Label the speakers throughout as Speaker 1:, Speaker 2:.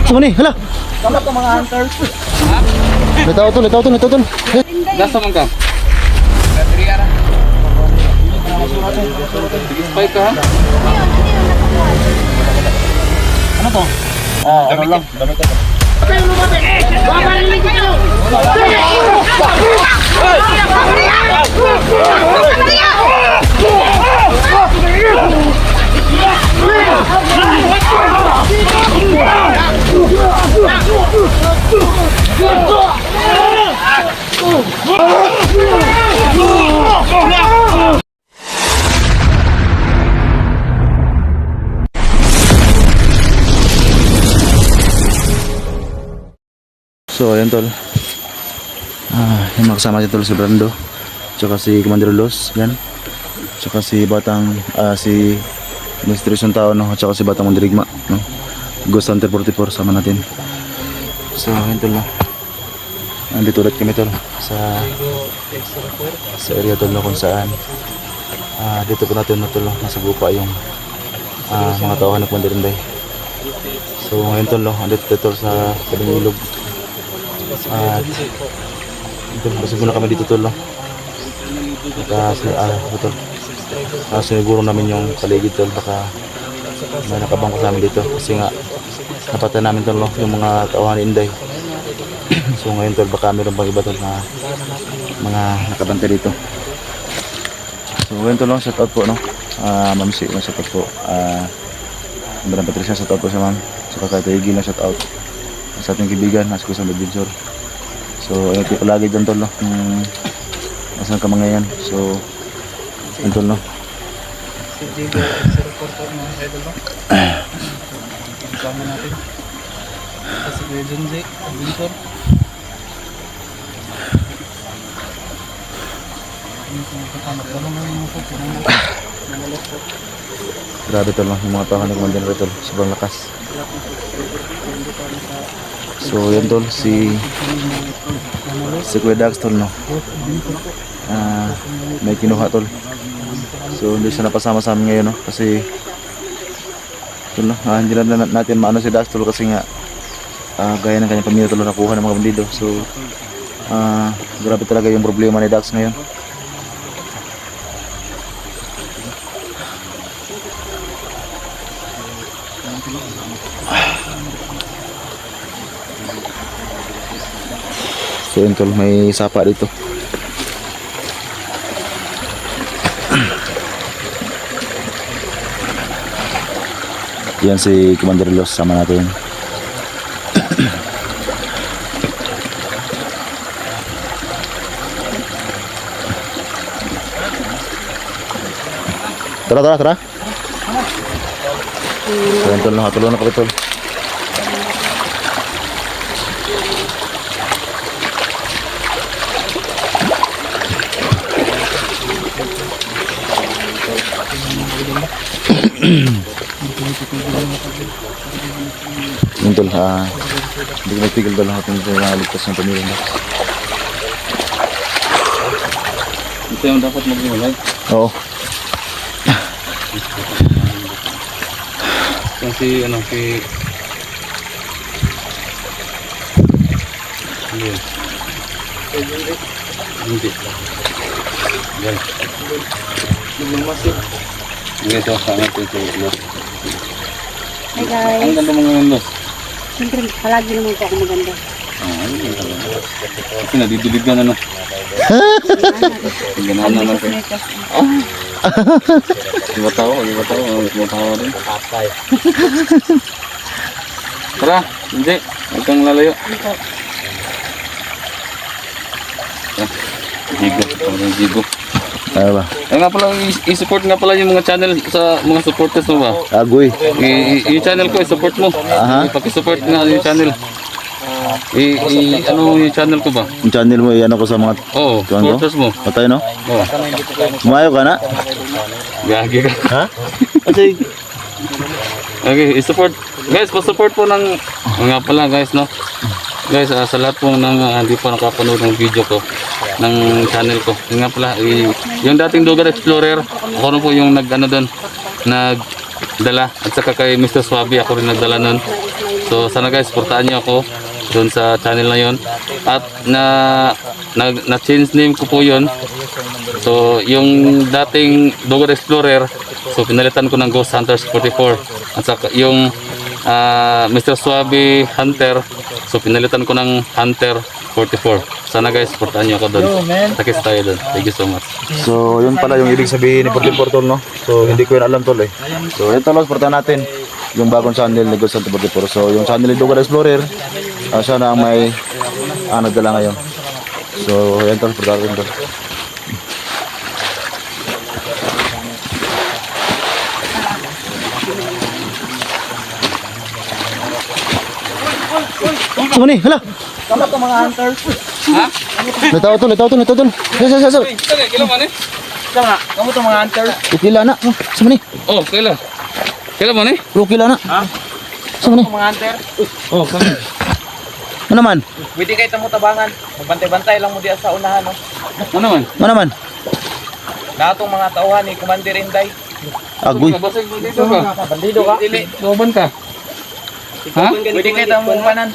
Speaker 1: Sama ni, hala.
Speaker 2: Sama to mga hunters.
Speaker 1: Nataw tol.
Speaker 2: Nasa man ka? Spike ka ha? Ano to? Ano lang? Damit ito.
Speaker 1: So ayun tol, yung mga kasama si tol, si Brando, tsaka si Commander Los, yan, tsaka si Batang, si Mr. Tao, no, tsaka si Batang Mandirigma, no, Ghost Hunter 44 sama natin. So ayun tol, no, andito ulit kami tol sa area tol, no, kung saan dito po natin, no, tol, no, nasa gupa yung mga tauhan ng Mandirinday. So ngayon tol, no, andito tol sa tabing ilog. At basig muna kami dito tol, no? Siniguro namin yung paligid tol, baka may nakabangko sa amin dito kasi nga napatay namin tol, no, yung mga tauhan ni Inday. So ngayon tol, baka meron pang iba tol na mga nakabantay dito. So ngayon tol, no, shout out po, no, Ma'am Si, shout out po, Madam Patricia, shout out po sa ma'am, saka kay Tigil na shout out sa ating kaibigan, nasa kusang adventure. So ayun, palagi dyan tol, no, nasan ka mga yan. So ayun tol, no,
Speaker 2: Kasama natin. Kasi Kuya Junji, adventure.
Speaker 1: grabe tol, no, yung mga tahanan ng Mandirinday tol, sobrang lakas. So yan tol, si Kuya Dax tol, no, may kinuha tol. So hindi siya napasama sa amin ngayon, no, kasi tol, no, hindi na natin maano si Dax tol kasi nga gaya ng kanyang pamilya tol, nakuha ng mga bandido. So grabe talaga yung problema ni Dax ngayon. So yun tol, may sapa dito. Yan si Commander Los, sama natin. Tara. So yun tol, nakatulong na kami tol. Yung tol, hindi ko nagtigil tol, natin ligtas ng pamilya na.
Speaker 2: Ito yung dapat mag-iwalay.
Speaker 1: Oo.
Speaker 2: Kasi ano, si hindi. Yan. Lumamasip. Ito, sangat ito.
Speaker 3: Hi guys.
Speaker 2: Ang ganda mga ngayon, Los.
Speaker 3: Siyempre, palagi naman po ako maganda.
Speaker 2: Kasi nadidibig ka na, no? Ang ganahan naman ko. Iba tao rin. Tara, hindi. Huwag kang lalayo. Jigo.
Speaker 1: Ano ba?
Speaker 2: Ay nga pala, i-support nga pala yung mga channel sa mga supporters mo ba?
Speaker 1: Agoy.
Speaker 2: Yung channel ko, i-support mo. Paki-support nga yung channel. Ano yung channel ko ba?
Speaker 1: Yung channel mo, iyan ako sa mga
Speaker 2: supporters mo.
Speaker 1: Patay, no?
Speaker 2: Oo.
Speaker 1: Umayo ka na?
Speaker 2: Gagi ka.
Speaker 1: Ha? Kasi
Speaker 2: Okay, i-support. Guys, pa-support po ng nga pala guys, no? Guys, sa lahat po ng hindi pa nakapanood ng video ko ng channel ko. Yung nga pala, yung dating Dugar Explorer, ako rin po yung nagdala at saka kay Mr. Swaby ako rin nagdala nun. So sana guys, supportahan niyo ako doon sa channel na yon. At na change name ko po yon. So yung dating Dugod Explorer, so pinalitan ko ng Ghost Hunters 44. At saka yung Mr. Suave Hunter, so pinalitan ko ng Hunter 44. Sana guys, supportahan niyo ako doon. Takis tayo doon. Thank you so much.
Speaker 1: So, yun pala yung ibig sabihin ni 44 tol, no? So, hindi ko yun alam tol eh. So, ito lang, supportahan natin yung bagong channel ni Ghost Hunter 44. So, yung channel ni Dugod Explorer, siya na ang may dala ngayon. So, yan tol, supportahan natin tol. So, ni, hala!
Speaker 4: Kamu to mga hunters.
Speaker 2: Ha?
Speaker 1: Litaw tol. Sa.
Speaker 2: Kailan man eh?
Speaker 4: Sama, kamu to mga hunters.
Speaker 1: Ukila na. Sama ni.
Speaker 2: Oh, kailan? Kailan man eh?
Speaker 1: Ukila na.
Speaker 4: Ha?
Speaker 1: Sama ni.
Speaker 4: Mga hunter.
Speaker 2: Oh, kami.
Speaker 1: Ano naman?
Speaker 4: Pwede kayo tamo tabangan. Magbantay-bantay lang mo diya sa unahan no.
Speaker 2: Ano man?
Speaker 1: Ano naman?
Speaker 4: Natong mga tauhan ni Commander Inday.
Speaker 1: Agoy.
Speaker 2: Basig mo dito ka.
Speaker 4: Bandido ka.
Speaker 2: Dili, doban ka. Ha?
Speaker 4: Pwede kayo tamo panan.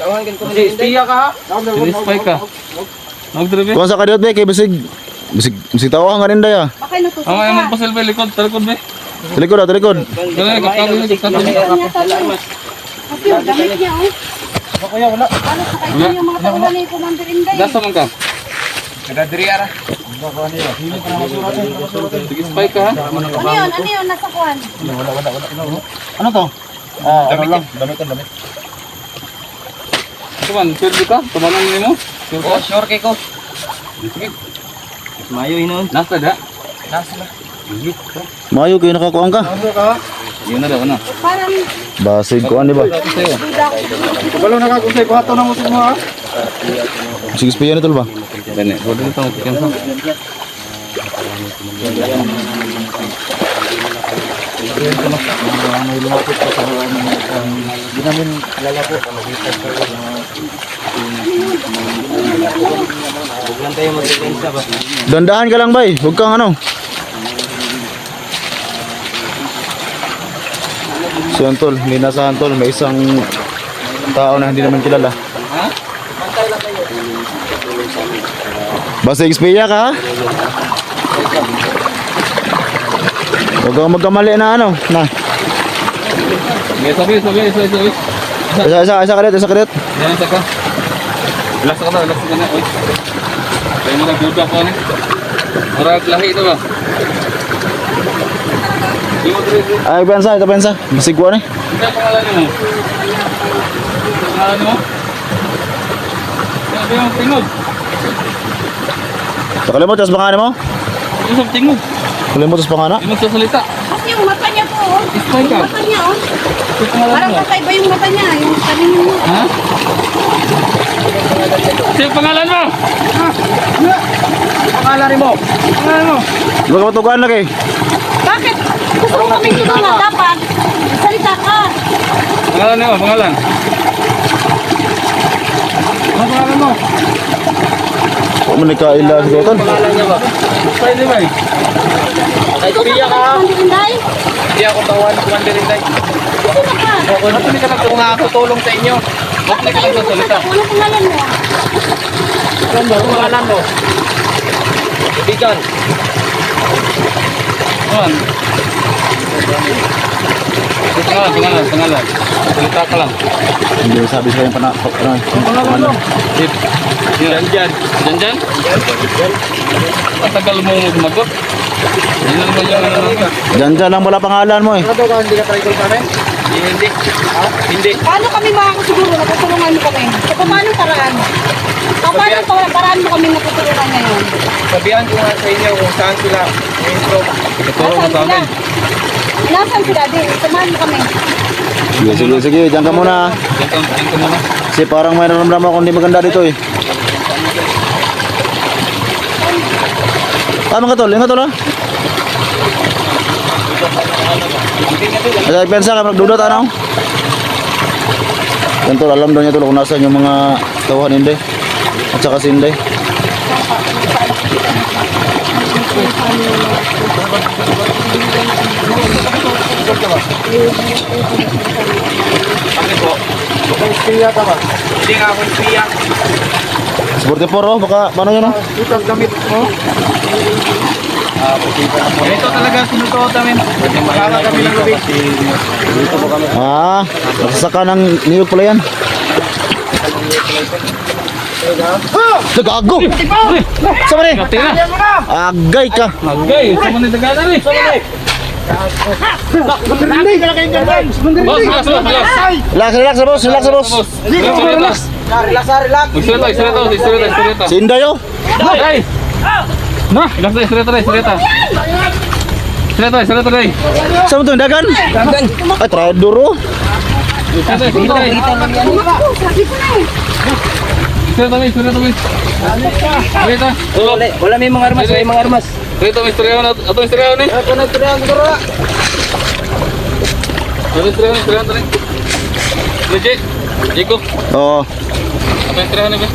Speaker 4: Espiya ka ha.
Speaker 2: Spy ka. Nagdrive.
Speaker 1: Kuha sa kadiot be kay bisig tao ang rin daya.
Speaker 3: Baka natutuwa.
Speaker 2: Ang ay magpasil ba likod, talikod ba?
Speaker 1: Talikod ah, talikod.
Speaker 2: Dali, kakawin na dito.
Speaker 3: Kasi yung damit niya, oh.
Speaker 4: Kuya wala.
Speaker 3: Ano sa kanya yung mga tauhan ni Commander Inday.
Speaker 2: Gasa man ka.
Speaker 4: Kada diri ara.
Speaker 2: Sige, spy ka ha.
Speaker 3: Ano yun? Nasa kuhan?
Speaker 1: Ano to?
Speaker 4: Damit lang. Damit.
Speaker 2: Ito man, sure ka? Tumanan mo mo?
Speaker 4: Oh, sure kay ko.
Speaker 2: Sige.
Speaker 4: Mayo hinon.
Speaker 2: Nasa da.
Speaker 4: Nasa na.
Speaker 1: Mayo kayo nakakuha ka.
Speaker 2: Yun na daw, ano?
Speaker 3: Parang
Speaker 1: Basig ko ani ba?
Speaker 3: duda ko.
Speaker 4: Kabalo na ka kusay ko hato na mo sa mga.
Speaker 1: Sige spiya na tol ba?
Speaker 2: Dani, bodo nito ang tiyan sa.
Speaker 1: Dandahan ka lang bay, huwag kang ano. So yan tol, may nasahan tol, may isang tao na hindi naman kilala. Basig spiya ka ha? Huwag kang magkamali na ano, na.
Speaker 2: Sabi.
Speaker 1: Isa ka rin.
Speaker 2: Yan sa ka. Relax ka na. Uy. Kaya mo nagduda ko ni. Marag lahi ito ba?
Speaker 1: Ay, pensa. Basig ko ni.
Speaker 2: Ano ang pangalan mo? Pangalan mo? Ano yung tingog?
Speaker 1: Kakalimot, tas pangalan mo?
Speaker 2: Ano yung tingog?
Speaker 1: Kakalimot, tas pangalan?
Speaker 2: Hindi magsasalita.
Speaker 3: Kasi yung mata niya po, oh.
Speaker 2: Spy ka.
Speaker 3: Yung mata niya, oh.
Speaker 2: Ano pangalan
Speaker 3: Parang
Speaker 2: mo?
Speaker 3: kakaiba yung mata niya. Yung sabi niyo mo.
Speaker 2: Ha? Ano yung pangalan mo?
Speaker 4: Pangalan mo.
Speaker 2: Pangalan mo?
Speaker 1: Huwag ka matugaan lagi.
Speaker 3: Bakit? Gusto mo kaming tulungan. Dapat. Salita ka.
Speaker 2: Pangalan mo? Pangalan? Ano pangalan mo?
Speaker 1: Huwag mo nagkaila sa tol.
Speaker 2: Spy di ba eh?
Speaker 4: Espiya ka.
Speaker 3: Commander Inday.
Speaker 4: Hindi ako tauhan ni Commander Inday.
Speaker 3: Sino ka?
Speaker 4: Kung nga ako tulong sa inyo.
Speaker 2: Ba't hindi ka nagsasalita?
Speaker 3: Ano pangalan mo?
Speaker 4: Pangalan mo. Ibigan.
Speaker 2: Ano? Pangalan. Salita ka lang.
Speaker 1: Hindi sabi sa yung pangalan.
Speaker 2: Janjan. Janjan? Matagal mo sumagot. Yan naman yung ano naman.
Speaker 1: Diyan lang wala pangalan mo eh.
Speaker 4: Ano ka hindi ka trigger kami? Hindi. Ha? Hindi.
Speaker 3: Paano kami makakasiguro na tutulungan mo kami? Sa paano paraan? Paano paraan mo kami matutulungan ngayon?
Speaker 4: Sabihan ko nga sa inyo kung saan sila intro.
Speaker 2: Ituro mo sa amin.
Speaker 3: Nasaan si Daddy? Samahan mo kami.
Speaker 1: Sige, diyan ka muna.
Speaker 2: Diyan ka muna.
Speaker 1: Kasi parang may naramdaman ako hindi maganda dito eh. Tama ka tol, ingat tol ha. Ay, pensa ka magdudot ano? Yan tol, alam daw niya tol kung nasan yung mga tauhan hindi. At saka si hindi.
Speaker 4: Bakit po? espiya ka ba? Hindi nga ako espiya.
Speaker 1: 44 oh, baka paano yun oh?
Speaker 4: Ito ang gamit mo. Ito talaga sinusuot namin. Makaka kami ng gabi.
Speaker 1: Saka ng niyog pala yan. Nagago! Sama ni! Agay ka!
Speaker 2: Agay, sama ni dagana ni. Boss, boss, boss.
Speaker 1: Relax boss, relax boss.
Speaker 2: Relax.
Speaker 4: Relax.
Speaker 2: Istoreta.
Speaker 1: Si Inday oh.
Speaker 2: Ay! Nah, relax deh, istoreta. Istoreta deh.
Speaker 1: Sama tuh dagan? Ay, traidor oh.
Speaker 4: Wala may mga armas, may mga armas.
Speaker 2: Ito istoryawan atau istoryawan nih?
Speaker 4: Ako na tira ang dura.
Speaker 2: Istoryawan tadi. Legit. Jiko.
Speaker 1: Oo.
Speaker 2: Apa istoryawan nih?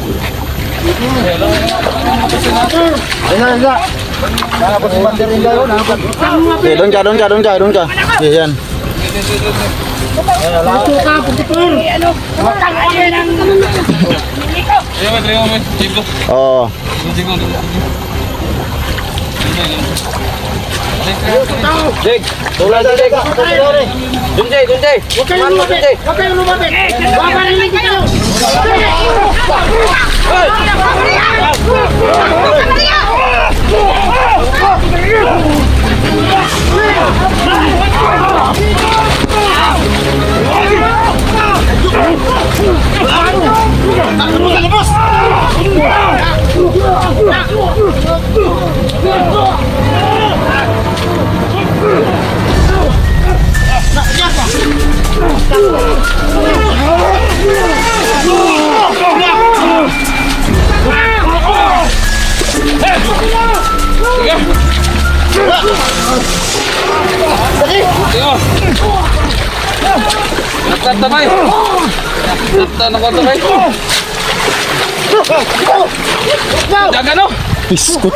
Speaker 4: Nakapos si Bander Inday yun.
Speaker 1: Okay, doon ka. Yan.
Speaker 2: Terima kasih, Jiko.
Speaker 1: Oo.
Speaker 2: Jiko.
Speaker 4: Jake, tulad na Jake. Dunjay.
Speaker 3: Huwag kayong lumapit! Huwag kayong lumapit! Babarinig kayo!
Speaker 2: Tatay. Tatay. Jaga no.
Speaker 1: Biskut.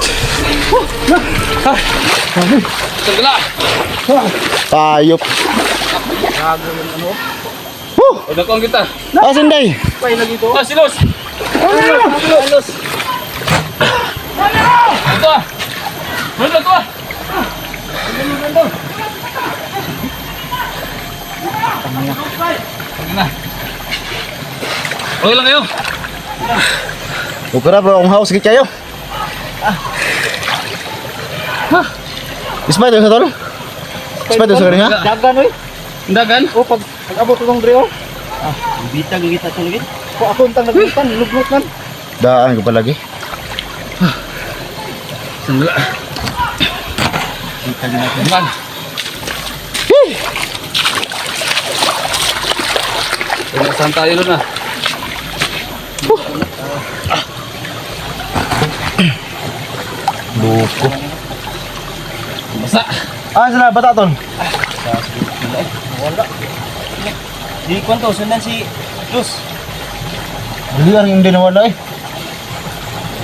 Speaker 2: Tergelak.
Speaker 1: Ayop.
Speaker 2: Udah kong kita.
Speaker 1: Si Inday.
Speaker 2: Ah, silos. Ito ah. Ito ah. Na. Okay lang kayo.
Speaker 1: Ukara bro, ang house git kayo. Ismay to sa tol. Ismay to sa kanya.
Speaker 4: Dagan oy.
Speaker 2: Dagan.
Speaker 4: O pag abot ko tong drio. Bitag kita to lagi. Ko ako untang nagitan, lugnot man.
Speaker 1: Daan ko pa lagi.
Speaker 2: Sandala.
Speaker 4: Bitag natin.
Speaker 2: Man. Saan tayo nun ah?
Speaker 1: Buko.
Speaker 2: Basa.
Speaker 1: Sila bata tol.
Speaker 4: Wala. Di kwento sundan si Luz.
Speaker 1: Belian yung din nawala eh.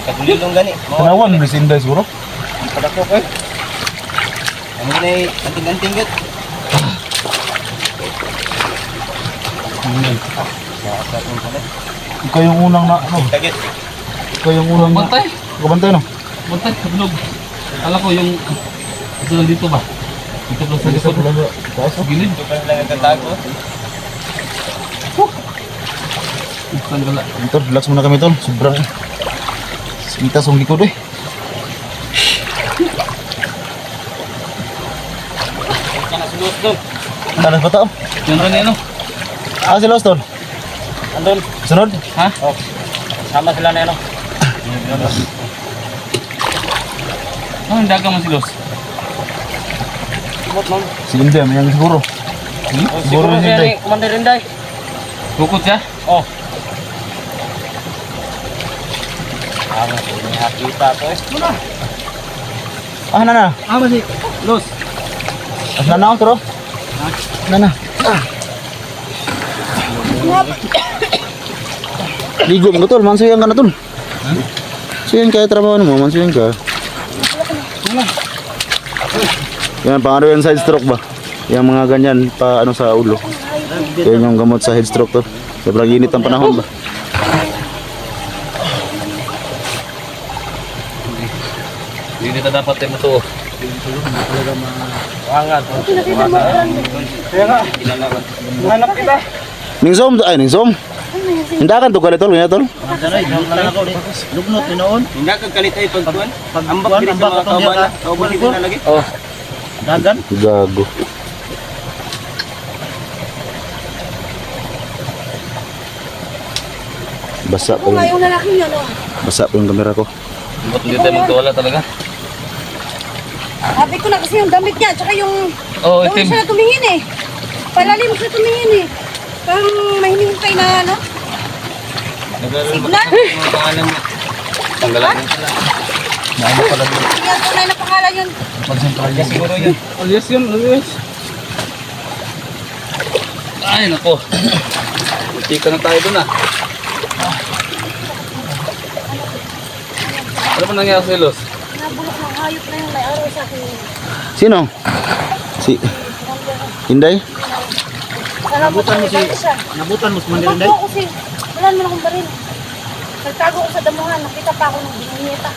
Speaker 4: Kagulil dong gani.
Speaker 1: Tanawan ni si Inday siguro.
Speaker 4: Padako ko. Ano na anting-anting gud.
Speaker 1: Ikaw yung unang na ano?
Speaker 4: Tagit.
Speaker 1: Ikaw yung unang na.
Speaker 2: Bantay.
Speaker 1: Kabantay no?
Speaker 2: Bantay. Kabilog. Kala ko yung ito lang dito ba? Dito lang sa likod. Sa gilid.
Speaker 4: Ito pa lang nagtatago.
Speaker 2: Sandala.
Speaker 1: Tol, relax muna kami tol. Sobrang kita sa likod eh.
Speaker 4: Kana sulod dong.
Speaker 1: Talas bata oh.
Speaker 2: Yan rin ano?
Speaker 1: Si Los tol.
Speaker 4: Andon.
Speaker 1: Sunod.
Speaker 2: Ha?
Speaker 4: Oh. Sama sila na ano.
Speaker 2: Oh, hindi ka man si Los.
Speaker 4: Subot mong.
Speaker 1: Si Inday, may yang siguro.
Speaker 4: Siguro
Speaker 1: si
Speaker 4: siya
Speaker 1: Inday.
Speaker 4: ni Commander Inday.
Speaker 2: Bukod siya?
Speaker 4: Oh. May hakita to eh.
Speaker 1: Nana.
Speaker 4: Masih. Los.
Speaker 1: Nana ako tro. Nana. Ligo mo tol, mansuyang ka na tol. Suyang ka, trabaho mo, mansuyang ka. Yan, pangano yan side stroke ba? Yung mga ganyan, pa ano sa ulo. Yan yung gamot sa head stroke tol. Sobrang init ang panahon ba.
Speaker 2: Hindi na dapat tayo matuo.
Speaker 4: Hanap kita.
Speaker 1: Ning zoom ning zoom. Hindakan to kali tol, nga tol.
Speaker 4: Sanay, lang ako. Lugnot ni noon.
Speaker 5: Hindi ka kalit ay pagkuhan.
Speaker 4: Ambak diri sa mga kauban.
Speaker 5: Kauban dito na lagi.
Speaker 2: Oh,
Speaker 4: Dagan.
Speaker 1: Gago. Basa pa
Speaker 3: Kung nga
Speaker 1: yung,
Speaker 3: yung lalaki yun, oh.
Speaker 1: basa pa yung kamera ko.
Speaker 2: ba't hindi tayo magkawala talaga?
Speaker 3: Sabi ko na kasi yung damit niya, tsaka yung...
Speaker 2: Oh,
Speaker 3: Yung
Speaker 2: itim.
Speaker 3: siya na tumingin eh. Palalim siya tumingin eh. Parang mahinihintay na ano. Signal.
Speaker 2: Tanggalan.
Speaker 3: Yan, tunay na pangalan yun.
Speaker 5: Siguro yun.
Speaker 2: Alias yun, alias. Ay, nako. Tika na tayo dun ah. Ano ba nangyari sa Los?
Speaker 3: Nabulok ng hayop na yung may araw sa akin.
Speaker 1: Sino? Si Inday?
Speaker 3: Nabutan mo siya.
Speaker 4: Nabutan mo sa Manila
Speaker 3: Nagtago ko kasi, wala naman akong baril. Nagtago ko sa damuhan, nakita pa ako ng biniyeta.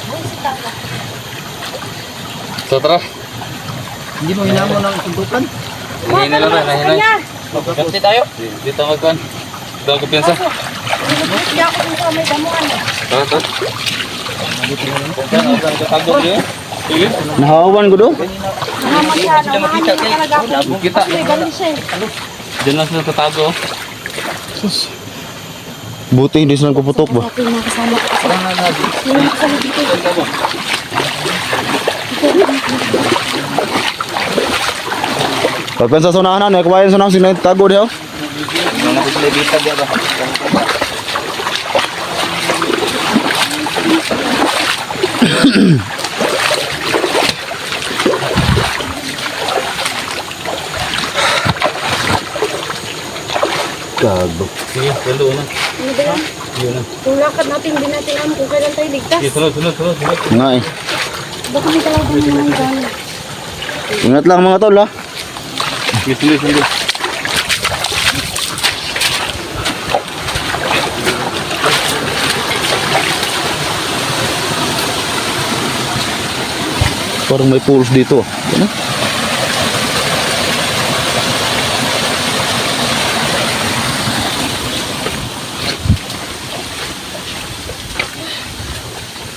Speaker 3: Buhay si Tanga.
Speaker 2: So tara.
Speaker 4: Hindi mo hinamo ng suntukan.
Speaker 2: Hinay na lang na, hinay.
Speaker 3: Kanya!
Speaker 5: Kasi tayo.
Speaker 2: Dito magkuhan. Dito ako piyansa.
Speaker 3: Kaso, hindi ako dun sa may damuhan eh.
Speaker 2: Tara, tara. Tago niyo. Sige.
Speaker 1: Nahawan ko do.
Speaker 3: Nahaman siya, nahaman niya talaga ako.
Speaker 2: Kita.
Speaker 3: Kasi may baril siya eh.
Speaker 2: Diyan lang sila tatago.
Speaker 1: Buti hindi silang puputok ba?
Speaker 3: Ako yung mga kasama ko kasi. Yung mga kasama dito.
Speaker 1: Pagpensa sa unahan na, kumain sa nang sinay tago diha.
Speaker 5: Mga nabislebita diya ba?
Speaker 1: Gago.
Speaker 2: Sige, lalo na.
Speaker 3: Ano ba yan? Kung lakad natin, hindi natin alam kung kailan tayo ligtas.
Speaker 2: Sige, sunod, sunod, sunod. sunod.
Speaker 1: Nga eh.
Speaker 3: Baka may talagang mga gano'n.
Speaker 1: Ingat lang mga tol ha.
Speaker 2: Sige, sunod, sunod.
Speaker 1: Parang may pulse dito. Ano?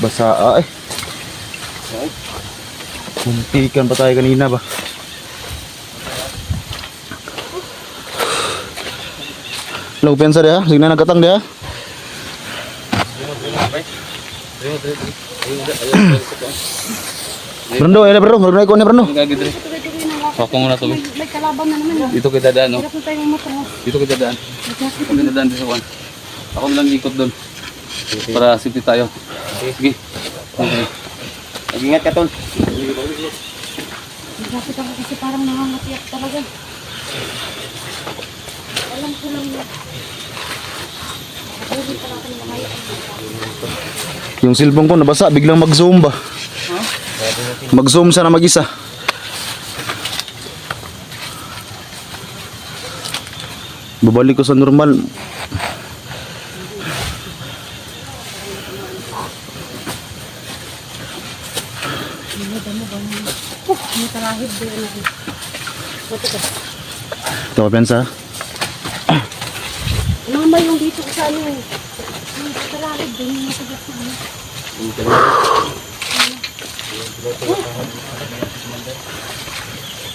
Speaker 1: Basa eh. Muntikan pa tayo kanina ba? Lang pensa dia, sige na nagkatang dia. Brando, ada bro, baru naik ko ni Brando.
Speaker 2: Ang gagawin dito. Soko muna to.
Speaker 3: May kalaban na naman.
Speaker 2: Dito kita daan, no?
Speaker 3: Hirap na tayo motor.
Speaker 2: Dito kita daan. Dito kita daan dito, Juan. Ako lang ikot doon. Para safety tayo. Sige. Okay.
Speaker 5: Mag-ingat ka tol.
Speaker 3: Nagkakit ako kasi parang nangangatiyak talaga. Alam ko lang yun. Hindi pala ako nangayap.
Speaker 1: Yung cellphone ko nabasa, biglang mag-zoom ba? Mag-zoom siya na mag-isa. Babalik ko sa normal.
Speaker 3: May tarahib din ako. Ito ka.
Speaker 1: Ito ka pensa.
Speaker 3: Mama yung dito ko sa ano eh. May tarahib din yung masagat na ano.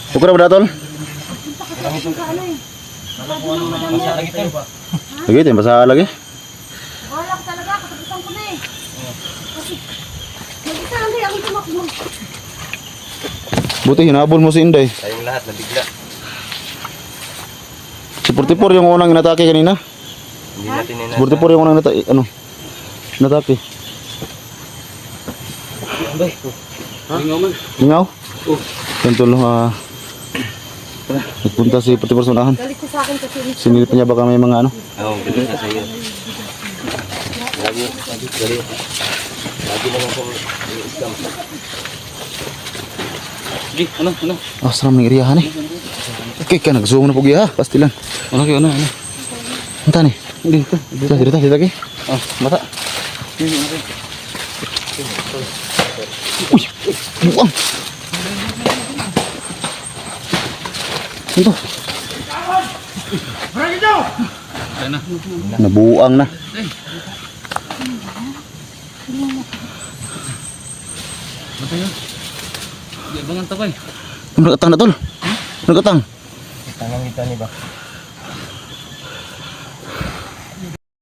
Speaker 1: Okay na ba datol?
Speaker 3: Ka ano eh.
Speaker 1: Lagi, tayo basa lagi.
Speaker 3: Wala ko talaga, katapusan ko na eh. Kasi, mag-isa lang din ako tumakbo.
Speaker 1: Buti hinabol mo si Inday.
Speaker 5: Tayong lahat nabigla.
Speaker 1: Si 44 yung unang inatake kanina.
Speaker 5: Hindi natin
Speaker 1: Si 44 yung unang inatake.
Speaker 2: Lingaw man.
Speaker 1: Lingaw? Yan tol, nagpunta si 44 sa unahan.
Speaker 3: Galit ko sa akin kasi
Speaker 1: Sinilip niya baka may mga ano.
Speaker 5: Oo, ganun na sa'yo. Lagi naman sa scam.
Speaker 2: Sige, ano?
Speaker 1: Ah, seram ning iriyahan eh. Okay, ka nag-zoom na po giha. Pastilan.
Speaker 2: Ano kayo, ano?
Speaker 1: Anta ni?
Speaker 2: Dito.
Speaker 1: Dito lagi.
Speaker 2: Ah, mata.
Speaker 1: Uy! Buang! Ito.
Speaker 2: Ayun na.
Speaker 1: Nabuang na.
Speaker 2: Mata yun. Di abangan tabay.
Speaker 1: Nagkatang na tol. Nagkatang.
Speaker 4: Tangang kita ni ba?